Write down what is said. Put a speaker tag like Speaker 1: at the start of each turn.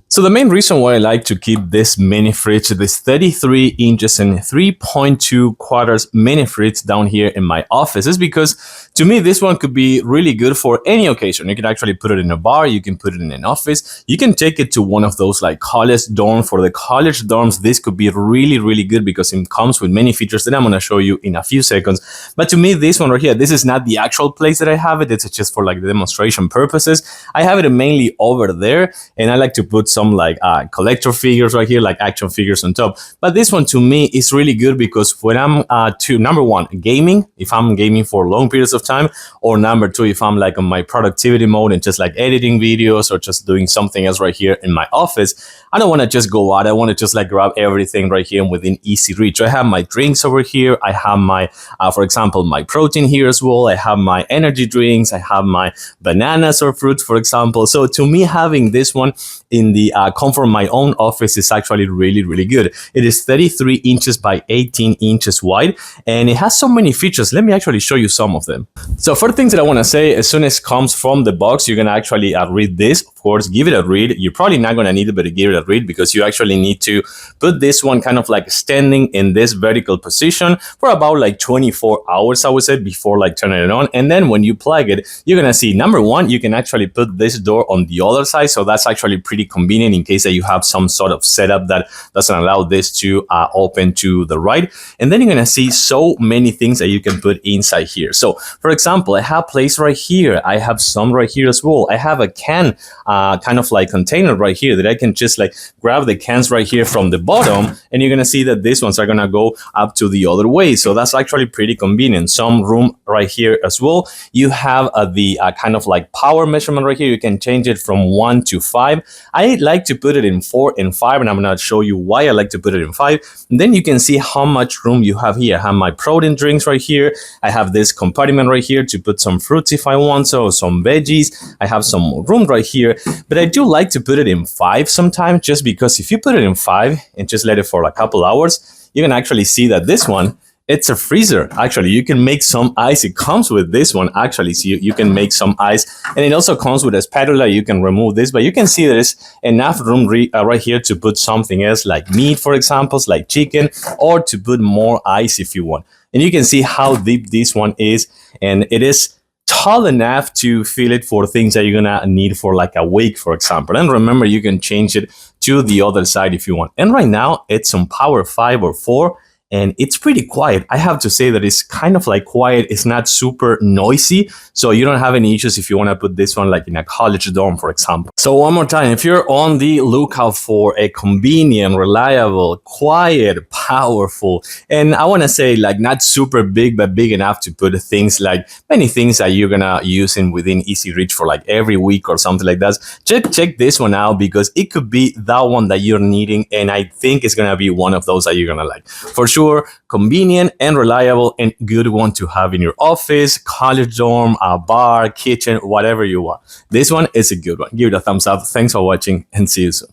Speaker 1: So the main reason why I like to keep this mini fridge, this 33 inches and 3.2 quarters mini fridge down here in my office is because to me, this one could be really good for any occasion. You can actually put it in a bar, you can put it in an office, you can take it to one of those like college dorm. For the college dorms, this could be really, really good because it comes with many features that I'm gonna show you in a few seconds. But to me, this one right here, this is not the actual place that I have it. It's just for like the demonstration purposes. I have it mainly over there, and I like to put some like collector figures right here, like action figures on top. But this one to me is really good because when I'm number one, gaming, if I'm gaming for long periods of time, or number two, if I'm like on my productivity mode and just like editing videos or just doing something else right here in my office, I don't want to just go out. I want to just like grab everything right here within easy reach. I have my drinks over here. I have my, for example, my protein here as well. I have my energy drinks. I have my bananas or fruits, for example. So to me, having this one in the comfort of my own office is actually really, really good. It is 33 inches by 18 inches wide, and it has so many features. Let me actually show you some of them. So for things that I want to say, as soon as it comes from the box, you're going to actually read this. Of course, give it a read. You're probably not going to need it, but give it a read because you actually need to put this one kind of like standing in this vertical position for about like 24 hours, I would say, before like turning it on. And then when you plug it, you're going to see, number one, you can actually put this door on the other side. So that's actually pretty convenient in case that you have some sort of setup that doesn't allow this to open to the right. And then you're going to see so many things that you can put inside here. So for example, I have place right here. I have some right here as well. I have a can kind of like container right here that I can just like grab the cans right here from the bottom, and you're going to see that these ones are going to go up to the other way. So that's actually pretty convenient. Some room right here as well. You have the kind of like power measurement right here. You can change it from 1 to 5. I like to put it in 4 and 5, and I'm going to show you why I like to put it in 5. And then you can see how much room you have here. I have my protein drinks right here. I have this compartment right here to put some fruits if I want, so some veggies. I have some more room right here, but I do like to put it in 5 sometimes, just because if you put it in 5 and just let it for a couple hours, you can actually see that this one, it's a freezer. Actually, you can make some ice. It comes with this one, actually. So you can make some ice. And it also comes with a spatula. You can remove this, but you can see there's enough room right here to put something else like meat, for example, like chicken, or to put more ice if you want. And you can see how deep this one is. And it is tall enough to fill it for things that you're gonna need for like a week, for example. And remember, you can change it to the other side if you want. And right now, it's on power 5 or 4. And it's pretty quiet. I have to say that it's kind of like quiet. It's not super noisy. So you don't have any issues if you want to put this one like in a college dorm, for example. So one more time, if you're on the lookout for a convenient, reliable, quiet, powerful, and I want to say like not super big, but big enough to put things like many things that you're going to use in within easy reach for like every week or something like that, check this one out because it could be that one that you're needing. And I think it's going to be one of those that you're going to like. For sure, convenient and reliable and good one to have in your office, college dorm, a bar, kitchen, whatever you want. This one is a good one. Give it a thumbs up. Thanks for watching and see you soon.